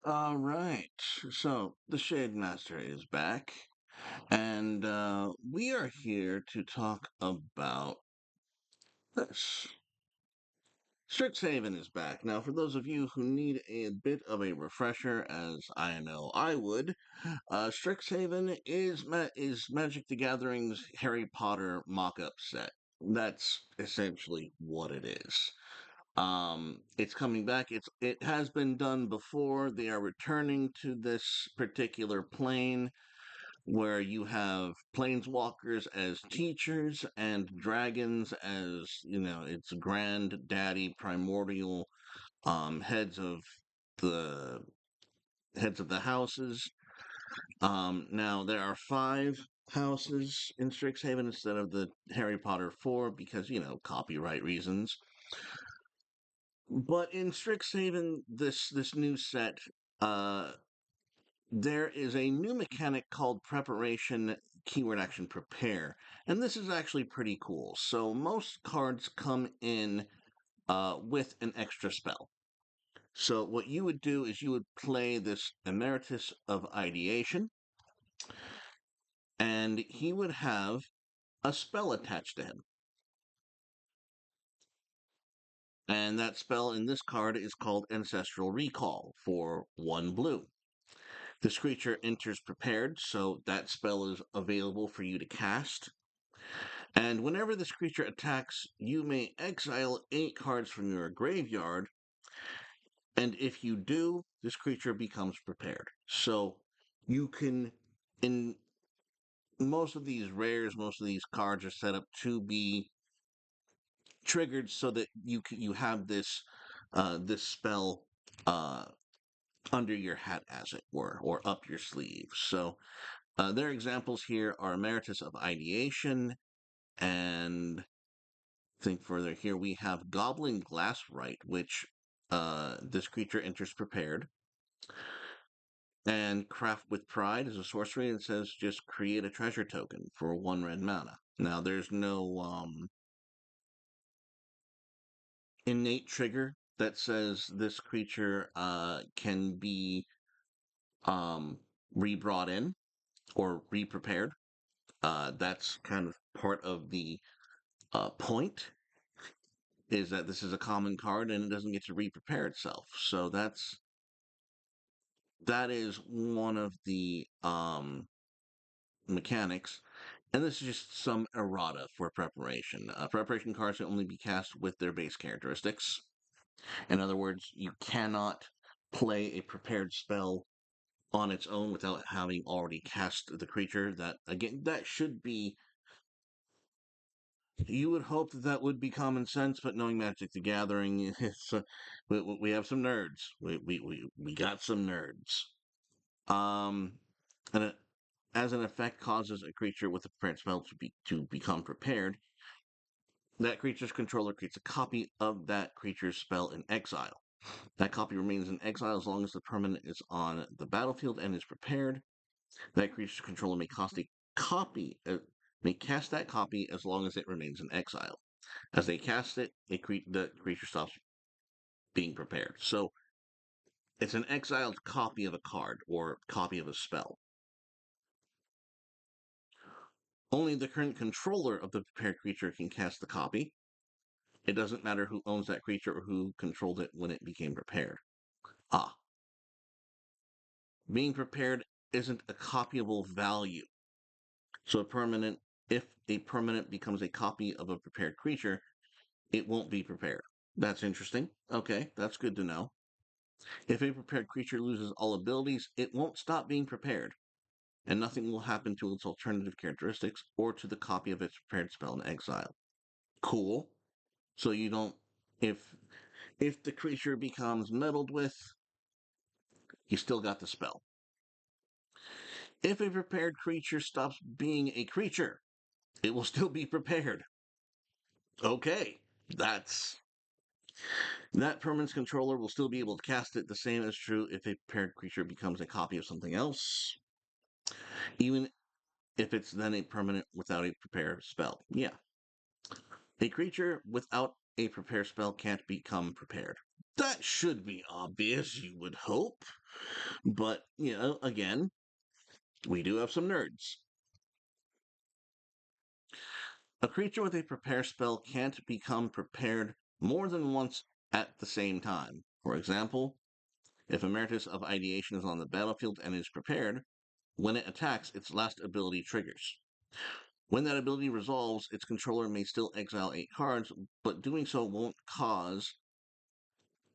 All right. So the Shade Master is back, and we are here to talk about this. Strixhaven is back. Now, for those of you who need a bit of a refresher, as I know I would, Strixhaven is Magic the Gathering's Harry Potter mock-up set. That's essentially what it is. It's coming back. It has been done before. They are returning to this particular plane where you have planeswalkers as teachers and dragons as, it's granddaddy primordial heads of the heads of the houses. Now there are five houses in Strixhaven instead of the Harry Potter four because, copyright reasons. But in Strixhaven, this new set, uh, there is a new mechanic called preparation, keyword action prepare, and this is actually pretty cool. So most cards come in with an extra spell. So what you would do is you would play this Emeritus of Ideation, and he would have a spell attached to him. And that spell in this card is called Ancestral Recall for 1 blue. This creature enters prepared, so that spell is available for you to cast. And whenever this creature attacks, you may exile 8 cards from your graveyard. And if you do, this creature becomes prepared. So you can, in most of these rares, most of these cards are set up to be triggered so that you have this spell uh, under your hat, as it were, or up your sleeve. So their examples here are Emeritus of Ideation, and think further here, we have Goblin Glasswright, which this creature enters prepared. And Craft with Pride is a sorcery and says just create a treasure token for 1 red mana. Now, there's no innate trigger that says this creature can be um, re-brought in or re-prepared. That's kind of part of the point, is that this is a common card and it doesn't get to re-prepare itself. So that is one of the mechanics. And this is just some errata for preparation. Preparation cards can only be cast with their base characteristics. In other words, you cannot play a prepared spell on its own without having already cast the creature. That, again, that should be. You would hope that that would be common sense, but knowing Magic the Gathering, we have some nerds. We got some nerds. Um, and it, as an effect, causes a creature with a prepared spell to become prepared. That creature's controller creates a copy of that creature's spell in exile. That copy remains in exile as long as the permanent is on the battlefield and is prepared. That creature's controller may cast that copy as long as it remains in exile. As they cast it, the creature stops being prepared. So it's an exiled copy of a card or copy of a spell. Only the current controller of the prepared creature can cast the copy. It doesn't matter who owns that creature or who controlled it when it became prepared. Ah, being prepared isn't a copyable value. So if a permanent becomes a copy of a prepared creature, it won't be prepared. That's interesting. Okay, that's good to know. If a prepared creature loses all abilities, it won't stop being prepared, and nothing will happen to its alternative characteristics or to the copy of its prepared spell in exile. Cool. So you don't if if the creature becomes meddled with, you still got the spell. If a prepared creature stops being a creature, it will still be prepared. Okay, that permanence controller will still be able to cast it. The same is true if a prepared creature becomes a copy of something else, even if it's then a permanent without a prepared spell. Yeah. A creature without a prepared spell can't become prepared. That should be obvious, you would hope. But, again, we do have some nerds. A creature with a prepare spell can't become prepared more than once at the same time. For example, if Emeritus of Ideation is on the battlefield and is prepared, when it attacks, its last ability triggers. When that ability resolves, its controller may still exile 8 cards, but doing so won't cause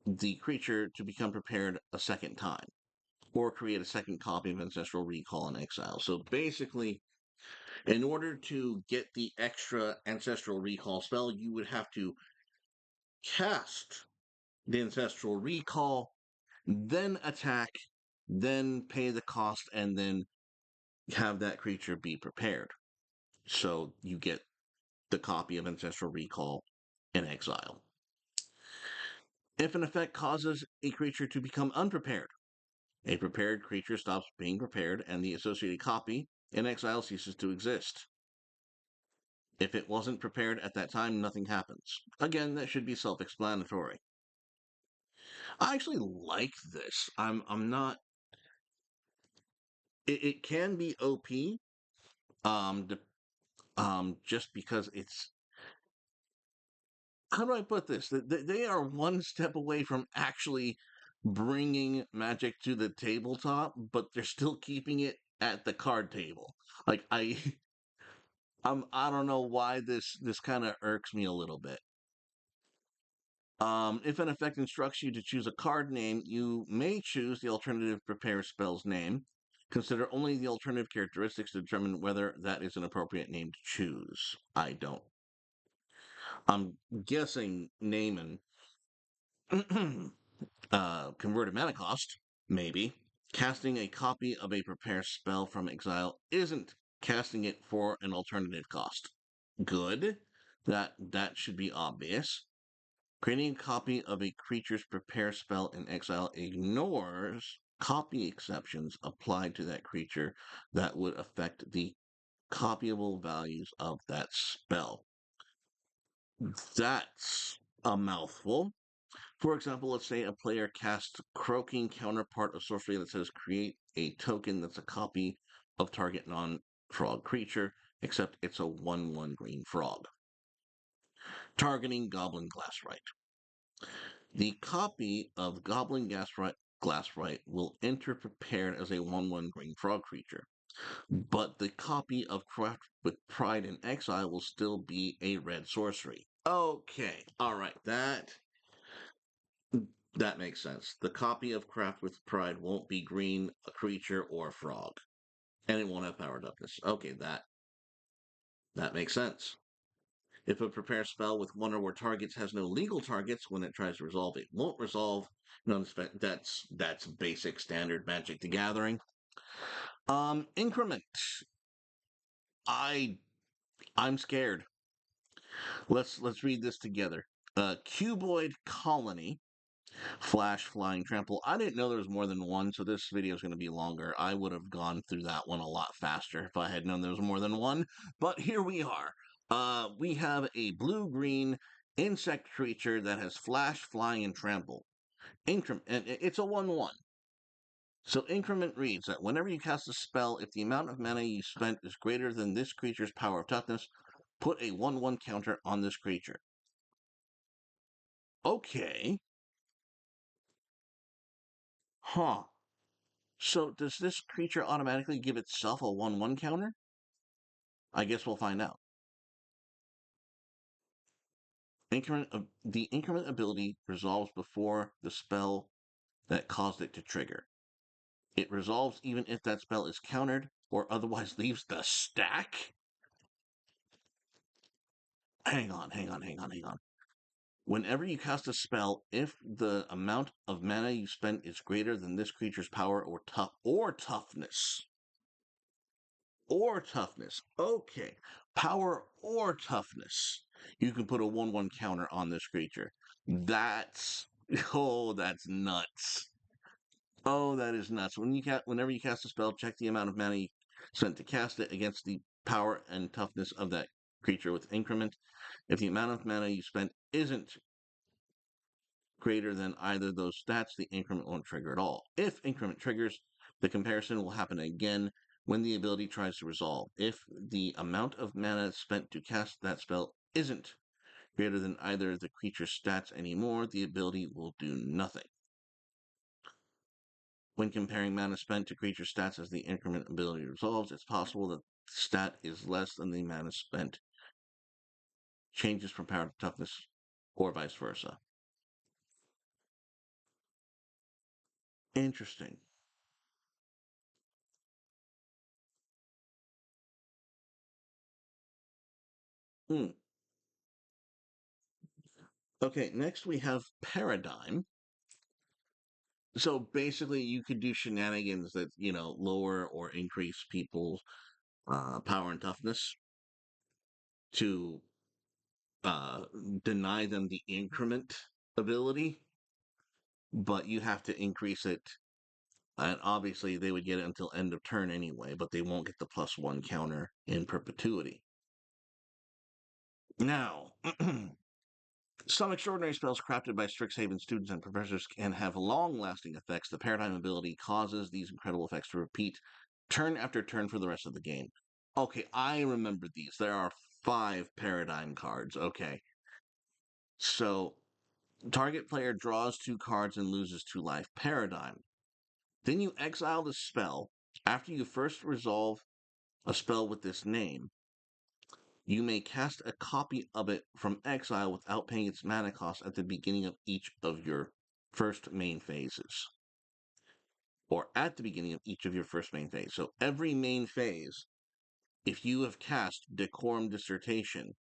the creature to become prepared a second time, or create a second copy of Ancestral Recall in exile. So basically, in order to get the extra Ancestral Recall spell, you would have to cast the Ancestral Recall, then attack, then pay the cost, and then have that creature be prepared. So you get the copy of Ancestral Recall in exile. If an effect causes a creature to become unprepared, a prepared creature stops being prepared and the associated copy in exile ceases to exist. If it wasn't prepared at that time, nothing happens. Again, that should be self-explanatory. I actually like this. I'm not. It can be OP, um, just because it's. How do I put this? They are one step away from actually bringing Magic to the tabletop, but they're still keeping it at the card table. Like I don't know why this kind of irks me a little bit. If an effect instructs you to choose a card name, you may choose the alternative prepare spell's name. Consider only the alternative characteristics to determine whether that is an appropriate name to choose. I don't. I'm guessing name and converted mana cost, maybe. Casting a copy of a prepare spell from exile isn't casting it for an alternative cost. Good. That should be obvious. Creating a copy of a creature's prepare spell in exile ignores copy exceptions applied to that creature that would affect the copyable values of that spell. That's a mouthful. For example, let's say a player casts Croaking counterpart of sorcery that says create a token that's a copy of target non-frog creature, except it's a 1/1 green frog. Targeting Goblin Glasswrite. The copy of Goblin Glasswrite will enter prepared as a 1/1 green frog creature, but the copy of Craft with Pride in Exile will still be a red sorcery. Okay, all right, that makes sense. The copy of Craft with Pride won't be green, a creature, or a frog, and it won't have powered upness. Okay, that makes sense. If a prepare spell with one or more targets has no legal targets, when it tries to resolve, it won't resolve. No, that's basic standard Magic the Gathering. Increment. I I'm scared. Let's read this together. Cuboid Colony, Flash, Flying, Trample. I didn't know there was more than one, so this video is going to be longer. I would have gone through that one a lot faster if I had known there was more than one. But here we are. We have a blue-green insect creature that has Flash, Flying, and Trample. And it's a 1/1. So increment reads that whenever you cast a spell, if the amount of mana you spent is greater than this creature's power of toughness, put a 1/1 counter on this creature. Okay. Huh. So does this creature automatically give itself a 1/1 counter? I guess we'll find out. The increment ability resolves before the spell that caused it to trigger. It resolves even if that spell is countered or otherwise leaves the stack. Hang on. Whenever you cast a spell, if the amount of mana you spent is greater than this creature's power or toughness. Or toughness. Okay. Power or toughness. You can put a 1/1 counter on this creature. That's that's nuts. Oh, that is nuts. Whenever you cast a spell, check the amount of mana you spent to cast it against the power and toughness of that creature with increment. If the amount of mana you spent isn't greater than either of those stats, the increment won't trigger at all. If increment triggers, the comparison will happen again when the ability tries to resolve. If the amount of mana spent to cast that spell isn't greater than either of the creature's stats anymore, the ability will do nothing. When comparing mana spent to creature stats as the increment ability resolves, it's possible that the stat is less than the mana spent changes from power to toughness, or vice versa. Interesting. Hmm. Okay, next we have Paradigm. So basically, you could do shenanigans that, lower or increase people's power and toughness to uh, deny them the increment ability, but you have to increase it. And obviously, they would get it until end of turn anyway, but they won't get the +1 counter in perpetuity. Now, some extraordinary spells crafted by Strixhaven students and professors can have long-lasting effects. The Paradigm ability causes these incredible effects to repeat turn after turn for the rest of the game. Okay, I remember these. There are 5 Paradigm cards. Okay. So, target player draws 2 cards and loses 2 life. Paradigm. Then you exile the spell. After you first resolve a spell with this name, you may cast a copy of it from exile without paying its mana cost at the beginning of each of your first main phases. Or at the beginning of each of your first main phase. So every main phase, if you have cast Decorum Dissertation,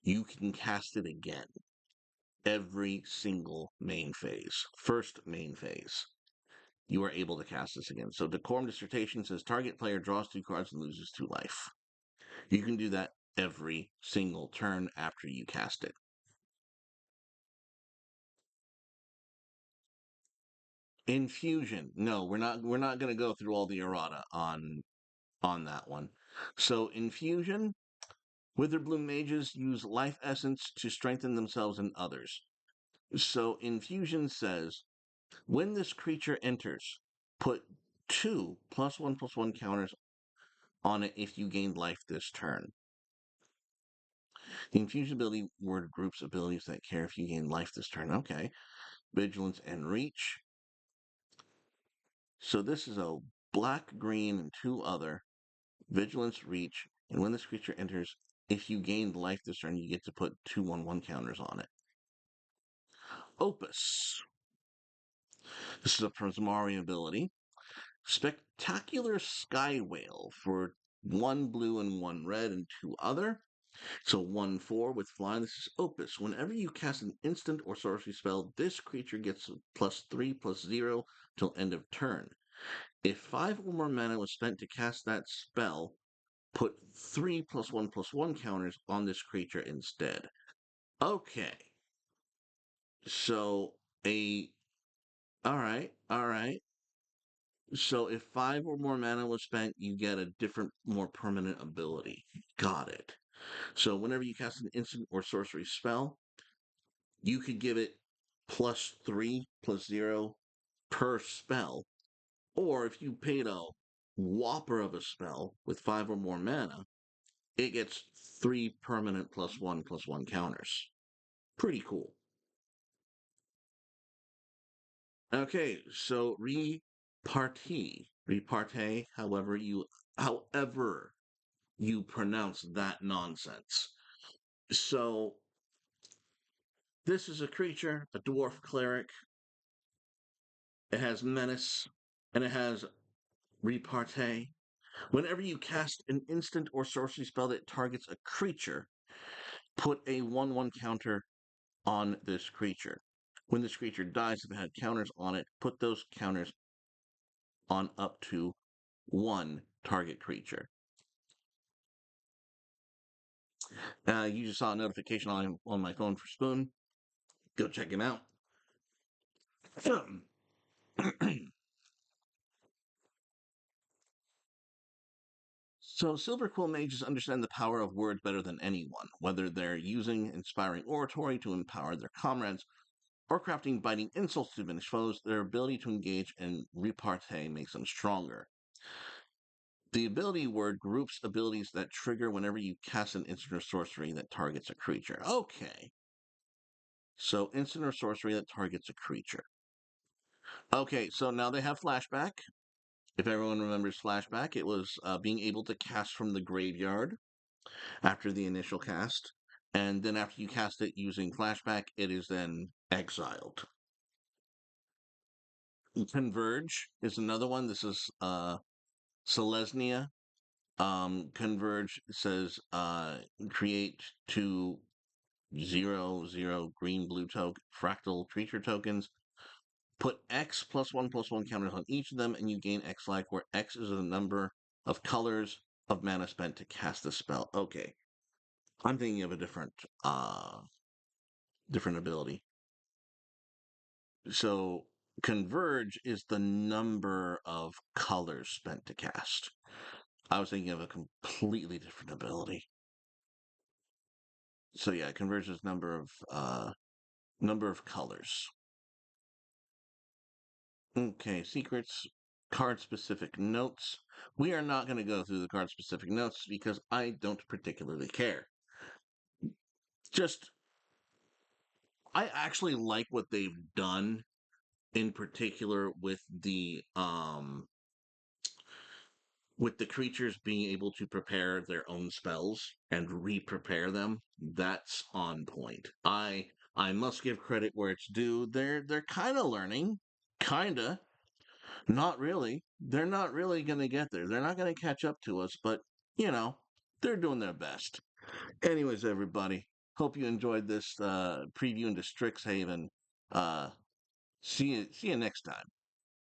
you can cast it again. Every single main phase. First main phase. You are able to cast this again. So Decorum Dissertation says target player draws 2 cards and loses 2 life. You can do that every single turn after you cast it. Infusion. No, we're not going to go through all the errata on that one. So infusion, Witherbloom mages use life essence to strengthen themselves and others. So infusion says when this creature enters, put 2 +1/+1 counters on it if you gained life this turn. The infusion ability word groups abilities that care if you gain life this turn. Okay. Vigilance and reach. So this is a black, green, and 2 other. Vigilance, reach, and when this creature enters, if you gained life this turn, you get to put 2/1/1 counters on it. Opus. This is a Prismari ability. Spectacular Sky Whale for 1 blue and 1 red and 2 other. So 1/4 with fly. This is Opus. Whenever you cast an instant or sorcery spell, this creature gets +3/+0 till end of turn. If 5 or more mana was spent to cast that spell, put 3 +1/+1 counters on this creature instead. Okay. So a all right. So if 5 or more mana was spent, you get a different, more permanent ability. Got it. So whenever you cast an instant or sorcery spell, you could give it +3/+0 per spell. Or if you paid a whopper of a spell with 5 or more mana, it gets 3 permanent +1/+1 counters. Pretty cool. Okay, so repartee, however you pronounce that nonsense. So this is a creature, a dwarf cleric. It has menace, and it has repartee. Whenever you cast an instant or sorcery spell that targets a creature, put a 1/1 counter on this creature. When this creature dies, if it had counters on it, put those counters on up to 1 target creature. You just saw a notification on my phone for Spoon. Go check him out. So, Silver Quill mages understand the power of words better than anyone, whether they're using inspiring oratory to empower their comrades or crafting biting insults to diminish foes. Their ability to engage in repartee makes them stronger. The ability word groups abilities that trigger whenever you cast an instant or sorcery that targets a creature. Okay. So instant or sorcery that targets a creature. Okay, so now they have flashback. If everyone remembers flashback, it was being able to cast from the graveyard after the initial cast. And then after you cast it using flashback, it is then exiled. Converge is another one. This is Selesnya. Converge says create 2/0/0 green blue token fractal creature tokens. Put X +1/+1 counters on each of them, and you gain X life, where X is the number of colors of mana spent to cast the spell. Okay, I'm thinking of a different ability. So converge is the number of colors spent to cast. I was thinking of a completely different ability. So yeah, converge is number of colors. Okay, secrets, card specific notes. We are not going to go through the card specific notes because I don't particularly care. Just, I actually like what they've done in particular with the creatures being able to prepare their own spells and re-prepare them. That's on point. I must give credit where it's due. They're kind of learning, kinda. Not really. They're not really going to get there. They're not going to catch up to us, but you know, they're doing their best. Anyways, everybody, hope you enjoyed this preview into Strixhaven. See you next time.